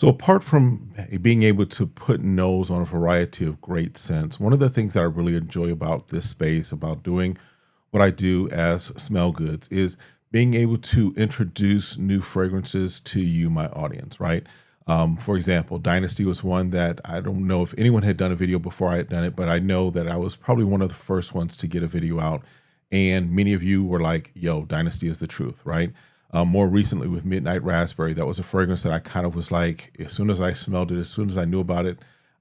So apart from being able to put nose on a variety of great scents, one of the things that I really enjoy about this space, about doing what I do as Smell Goods, is being able to introduce new fragrances to you, my audience, right? For example, Dynasty was one that I don't know if anyone had done a video before I had done it, but I know that I was probably one of the first ones to get a video out. And many of you were like, yo, Dynasty is the truth, right? More recently with Midnight Raspberry, that was a fragrance that I kind of was like, as soon as I smelled it, as soon as I knew about it,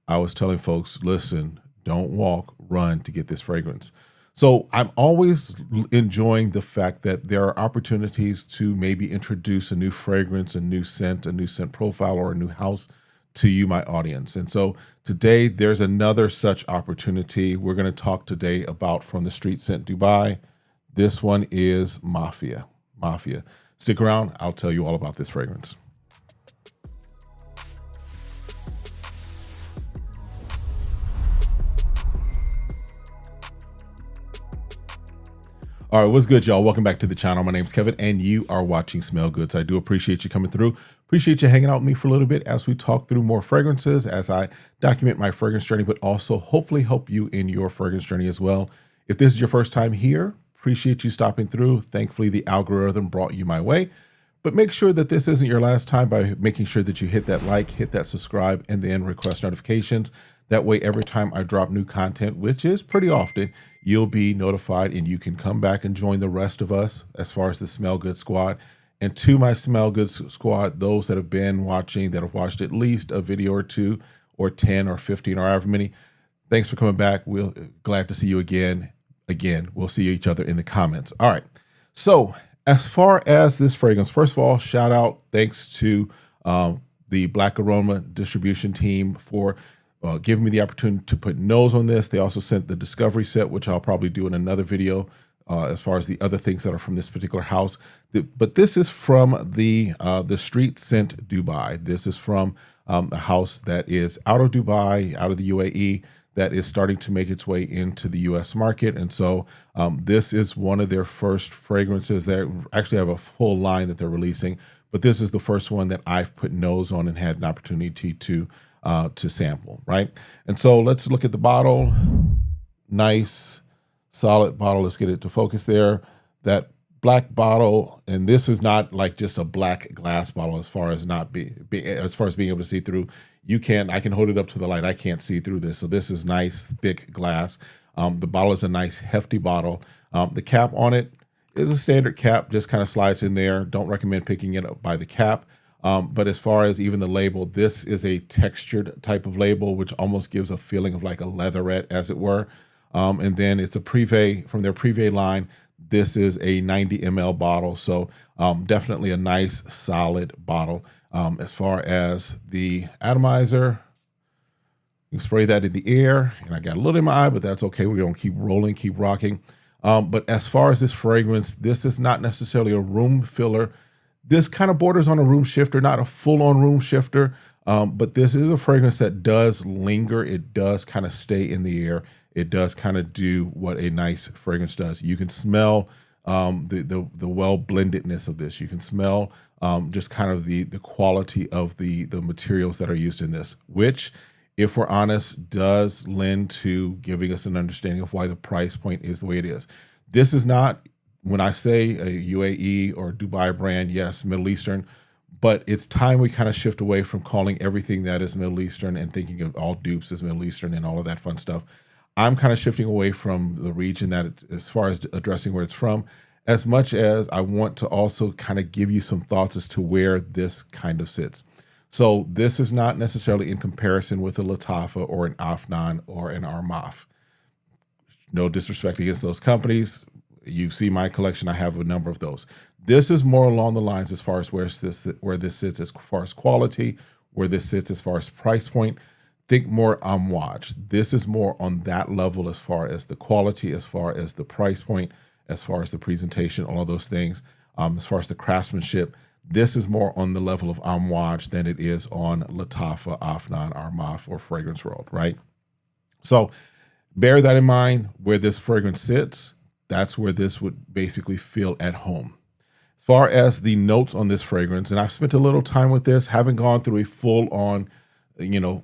I was telling folks, listen, don't walk, run to get this fragrance. So I'm always enjoying the fact that there are opportunities to maybe introduce a new fragrance, a new scent profile, or a new house to you, my audience. And so today there's another such opportunity. We're going to talk today about From the Street Scent Dubai. This one is Mafia. Mafia. Stick around. I'll tell you all about this fragrance. All right, what's good, y'all? Welcome back to the channel. My name's Kevin, and you are watching Smell Goods. I do appreciate you coming through. Appreciate you hanging out with me for a little bit as we talk through more fragrances, as I document my fragrance journey, but also hopefully help you in your fragrance journey as well. If this is your first time here, appreciate you stopping through. Thankfully, the algorithm brought you my way. But make sure that this isn't your last time by making sure that you hit that like, hit that subscribe, and then request notifications. That way, every time I drop new content, which is pretty often, you'll be notified and you can come back and join the rest of us as far as the Smell Good Squad. And to my Smell Good Squad, those that have been watching, that have watched at least a video or two, or 10 or 15 or however many, thanks for coming back. We're glad to see you again. We'll see each other in the comments. All right. So as far as this fragrance, first of all, shout out, thanks to the Black Aroma distribution team for giving me the opportunity to put nose on this. They also sent the discovery set, which I'll probably do in another video as far as the other things that are from this particular house. But this is from the Street Scent Dubai. This is from a house that is out of Dubai, out of the UAE, that is starting to make its way into the US market. And so this is one of their first fragrances. They actually have a full line that they're releasing, but this is the first one that I've put nose on and had an opportunity to sample, right? And so let's look at the bottle. Nice, solid bottle. Let's get it to focus there. That black bottle, and this is not like just a black glass bottle as far as as far as being able to see through. I can hold it up to the light. I can't see through this. So this is nice, thick glass. The bottle is a nice, hefty bottle. The cap on it is a standard cap, just kind of slides in there. Don't recommend picking it up by the cap. But as far as even the label, this is a textured type of label, which almost gives a feeling of like a leatherette, as it were. And then it's a Privé, from their Privé line. This is a 90 ml bottle. So definitely a nice, solid bottle. As far as the atomizer, you can spray that in the air, and I got a little in my eye, but that's okay. We're going to keep rolling, keep rocking. But as far as this fragrance, this is not necessarily a room filler. This kind of borders on a room shifter, not a full-on room shifter, but this is a fragrance that does linger. It does kind of stay in the air. It does kind of do what a nice fragrance does. You can smell the well-blendedness of this. You can smell just kind of the quality of the materials that are used in this, which, if we're honest, does lend to giving us an understanding of why the price point is the way it is. This is not, when I say a UAE or Dubai brand, yes, Middle Eastern, but it's time we kind of shift away from calling everything that is Middle Eastern and thinking of all dupes as Middle Eastern and all of that fun stuff. I'm kind of shifting away from the region that, as far as addressing where it's from, as much as I want to also kind of give you some thoughts as to where this kind of sits. So this is not necessarily in comparison with a Latafa or an Afnan or an Armaf. No disrespect against those companies. You see my collection, I have a number of those. This is more along the lines as far as where this sits as far as quality, where this sits as far as price point. Think more Amouage. This is more on that level as far as the quality, as far as the price point, as far as the presentation, all of those things. As far as the craftsmanship, this is more on the level of Amouage than it is on Latafa, Afnan, Armaf, or Fragrance World, right? So bear that in mind. Where this fragrance sits, that's where this would basically feel at home. As far as the notes on this fragrance, and I've spent a little time with this, haven't gone through a full on,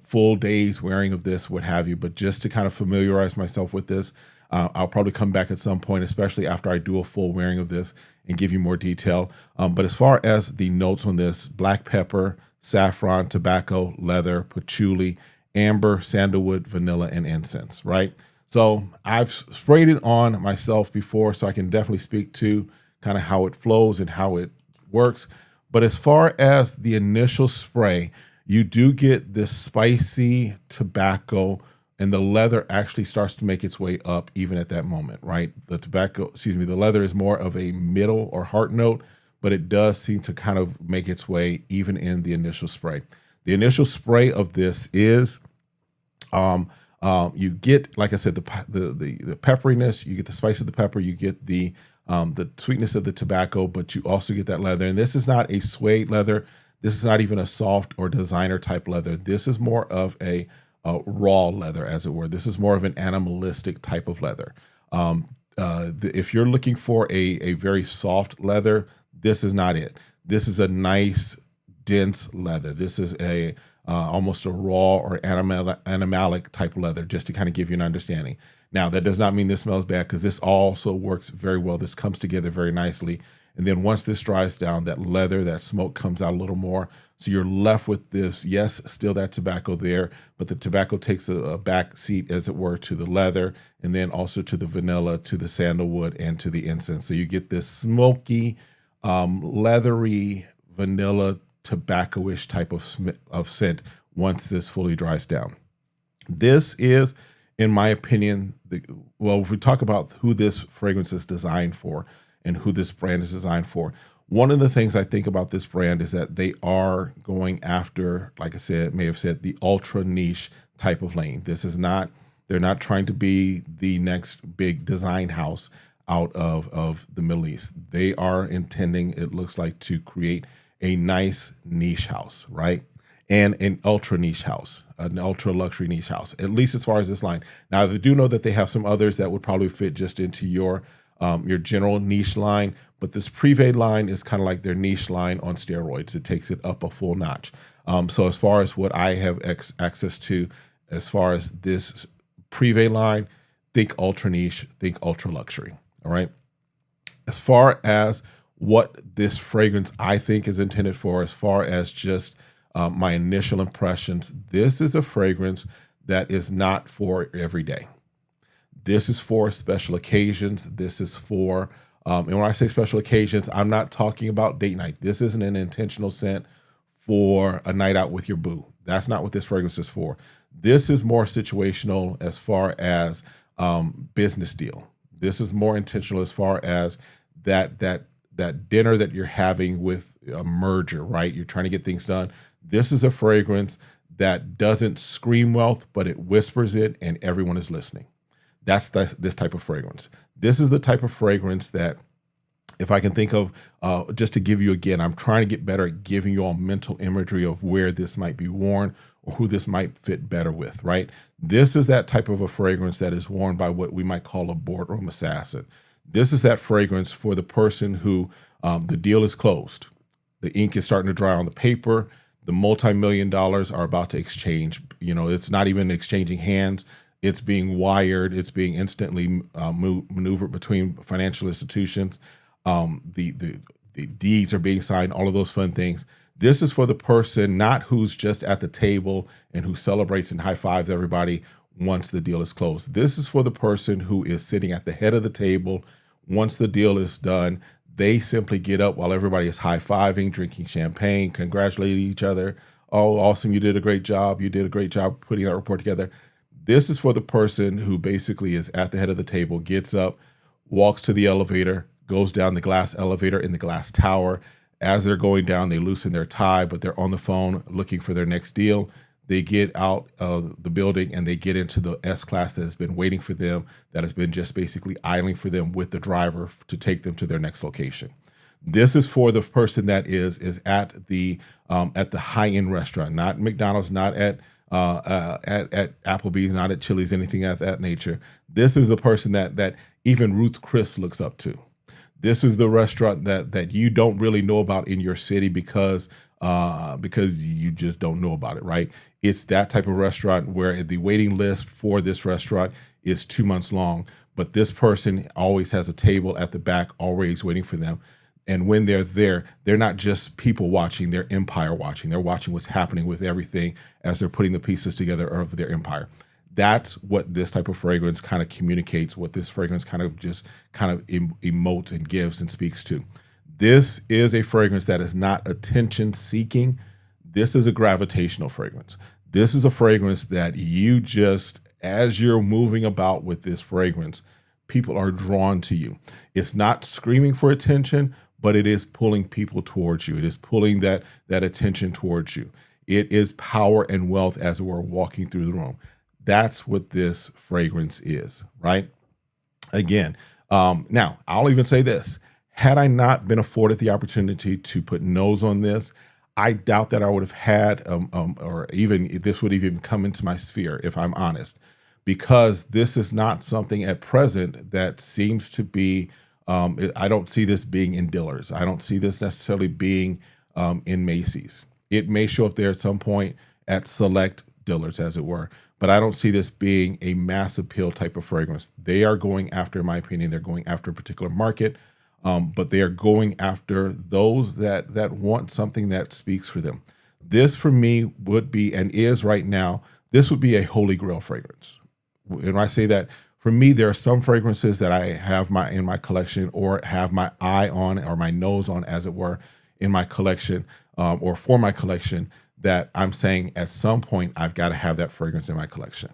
full days wearing of this, what have you, but just to kind of familiarize myself with this, I'll probably come back at some point, especially after I do a full wearing of this and give you more detail. But as far as the notes on this, black pepper, saffron, tobacco, leather, patchouli, amber, sandalwood, vanilla, and incense, right? So I've sprayed it on myself before, so I can definitely speak to kind of how it flows and how it works. But as far as the initial spray, you do get this spicy tobacco, and the leather actually starts to make its way up even at that moment, right? The leather is more of a middle or heart note, but it does seem to kind of make its way even in the initial spray. The initial spray of this is, you get, like I said, the pepperiness, you get the spice of the pepper, you get the sweetness of the tobacco, but you also get that leather. And this is not a suede leather. This is not even a soft or designer type leather. This is more of a raw leather, as it were. This is more of an animalistic type of leather. If you're looking for a very soft leather, this is not it. This is a nice, dense leather. This is a almost a raw or animalic type of leather, just to kind of give you an understanding. Now, that does not mean this smells bad, because this also works very well. This comes together very nicely. And then once this dries down, that leather, that smoke comes out a little more. So you're left with this, yes, still that tobacco there, but the tobacco takes a back seat, as it were, to the leather, and then also to the vanilla, to the sandalwood, and to the incense. So you get this smoky, leathery, vanilla, tobacco-ish type of scent once this fully dries down. This is, in my opinion, if we talk about who this fragrance is designed for and who this brand is designed for, one of the things I think about this brand is that they are going after, like I said, may have said, the ultra niche type of lane. They're not trying to be the next big design house out of the Middle East. They are intending, it looks like, to create a nice niche house, right? And an ultra niche house, an ultra luxury niche house, at least as far as this line. Now, they do know that they have some others that would probably fit just into your general niche line, but this Privé line is kind of like their niche line on steroids. It takes it up a full notch. So as far as what I have access to, as far as this Privé line, think ultra niche, think ultra luxury, all right? As far as what this fragrance I think is intended for, as far as just my initial impressions, this is a fragrance that is not for every day. This is for special occasions. This is for, and when I say special occasions, I'm not talking about date night. This isn't an intentional scent for a night out with your boo. That's not what this fragrance is for. This is more situational as far as business deal. This is more intentional as far as that dinner that you're having with a merger, right? You're trying to get things done. This is a fragrance that doesn't scream wealth, but it whispers it and everyone is listening. That's this type of fragrance. This is the type of fragrance that, if I can think of, just to give you again, I'm trying to get better at giving you all mental imagery of where this might be worn or who this might fit better with, right? This is that type of a fragrance that is worn by what we might call a boardroom assassin. This is that fragrance for the person who the deal is closed. The ink is starting to dry on the paper. The multi-million dollars are about to exchange. It's not even exchanging hands. It's being wired. It's being instantly maneuvered between financial institutions. The deeds are being signed, all of those fun things. This is for the person not who's just at the table and who celebrates and high fives everybody once the deal is closed. This is for the person who is sitting at the head of the table. Once the deal is done, they simply get up while everybody is high-fiving, drinking champagne, congratulating each other. Oh, awesome, you did a great job. You did a great job putting that report together. This is for the person who basically is at the head of the table, gets up, walks to the elevator, goes down the glass elevator in the glass tower. As they're going down, they loosen their tie, but they're on the phone looking for their next deal. They get out of the building and they get into the S-Class that has been waiting for them, that has been just basically idling for them with the driver to take them to their next location. This is for the person that is at the high-end restaurant, not McDonald's, not at Applebee's, not at Chili's, anything of that nature. This is the person that even Ruth Chris looks up to. This is the restaurant that you don't really know about in your city because you just don't know about it, right? It's that type of restaurant where the waiting list for this restaurant is 2 months long, but this person always has a table at the back always waiting for them. And when they're there, they're not just people watching, they're empire watching. They're watching what's happening with everything as they're putting the pieces together of their empire. That's what this type of fragrance kind of communicates, what this fragrance kind of just kind of emotes and gives and speaks to. This is a fragrance that is not attention seeking. This is a gravitational fragrance. This is a fragrance that you just, as you're moving about with this fragrance, people are drawn to you. It's not screaming for attention, but it is pulling people towards you. It is pulling that attention towards you. It is power and wealth as we're walking through the room. That's what this fragrance is, right? Again, now I'll even say this. Had I not been afforded the opportunity to put nose on this, I doubt that I would have had, or even this would even come into my sphere, if I'm honest, because this is not something at present that seems to be, I don't see this being in Dillard's. I don't see this necessarily being in Macy's. It may show up there at some point at select Dillard's, as it were, but I don't see this being a mass appeal type of fragrance. They are going after, in my opinion, they're going after a particular market. But they are going after those that want something that speaks for them. This, for me, would be and is right now, this would be a holy grail fragrance. When I say that, for me, there are some fragrances that I have in my collection, or have my eye on, or my nose on, as it were, in my collection, or for my collection, that I'm saying at some point I've got to have that fragrance in my collection.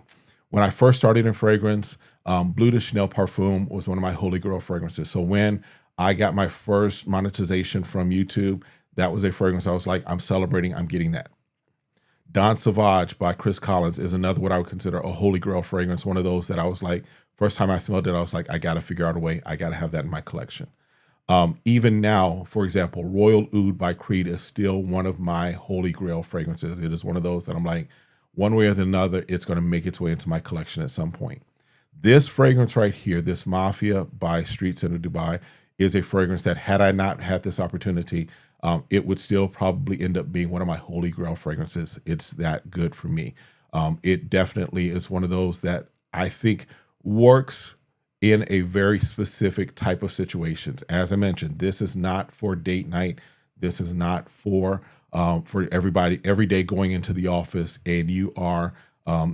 When I first started in fragrance, Bleu de Chanel Parfum was one of my holy grail fragrances. So when I got my first monetization from YouTube, that was a fragrance I was like, I'm celebrating, I'm getting that. Don Sauvage by Chris Collins is another what I would consider a holy grail fragrance. One of those that I was like, first time I smelled it, I was like, I got to figure out a way. I got to have that in my collection. Even now, for example, Royal Oud by Creed is still one of my holy grail fragrances. It is one of those that I'm like, one way or another, it's going to make its way into my collection at some point. This fragrance right here, this Mafia by Street Center Dubai, is a fragrance that, had I not had this opportunity, it would still probably end up being one of my holy grail fragrances. It's that good for me. It definitely is one of those that I think works in a very specific type of situations. As I mentioned, this is not for date night. This is not for everybody every day going into the office and you are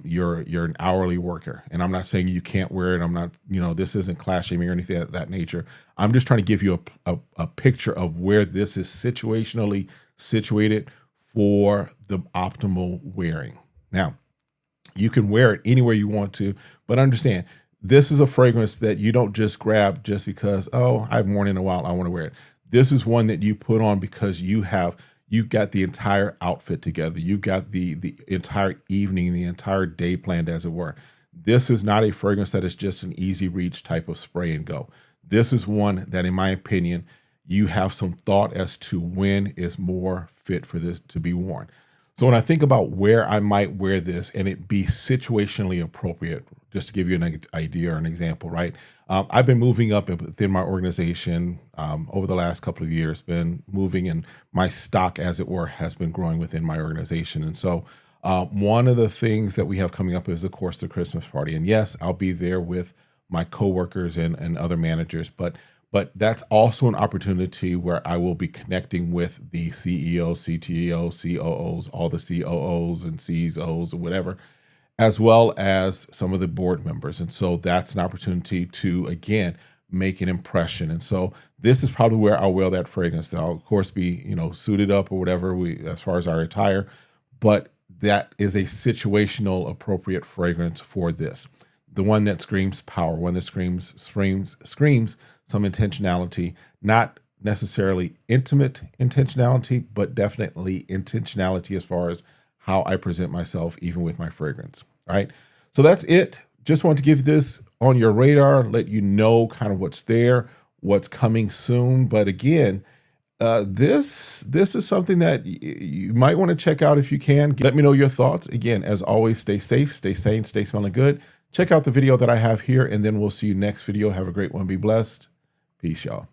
you're an hourly worker. And I'm not saying you can't wear it. I'm not, this isn't class shaming or anything of that nature. I'm just trying to give you a picture of where this is situationally situated for the optimal wearing. Now, you can wear it anywhere you want to, but understand this is a fragrance that you don't just grab just because, oh, I haven't worn it in a while, I want to wear it. This is one that you put on because you've got the entire outfit together. You've got the entire evening, the entire day planned, as it were. This is not a fragrance that is just an easy reach type of spray and go. This is one that, in my opinion, you have some thought as to when is more fit for this to be worn. So when I think about where I might wear this and it be situationally appropriate, just to give you an idea or an example, right? I've been moving up within my organization over the last couple of years, been moving, and my stock, as it were, has been growing within my organization. And so one of the things that we have coming up is, of course, the Christmas party. And yes, I'll be there with my coworkers and other managers, but that's also an opportunity where I will be connecting with the CEO, CTO, COOs, all the COOs and CEOs or whatever, as well as some of the board members. And so that's an opportunity to, again, make an impression. And so this is probably where I'll wear that fragrance. I'll, of course, be, suited up or whatever as far as our attire, but that is a situational appropriate fragrance for this. The one that screams power, one that screams some intentionality, not necessarily intimate intentionality, but definitely intentionality as far as how I present myself, even with my fragrance. All right. So that's it. Just want to give this on your radar, let you know kind of what's there, what's coming soon. But again, this is something that you might want to check out if you can. Let me know your thoughts. Again, as always, stay safe, stay sane, stay smelling good. Check out the video that I have here, and then we'll see you next video. Have a great one. Be blessed. Peace, y'all.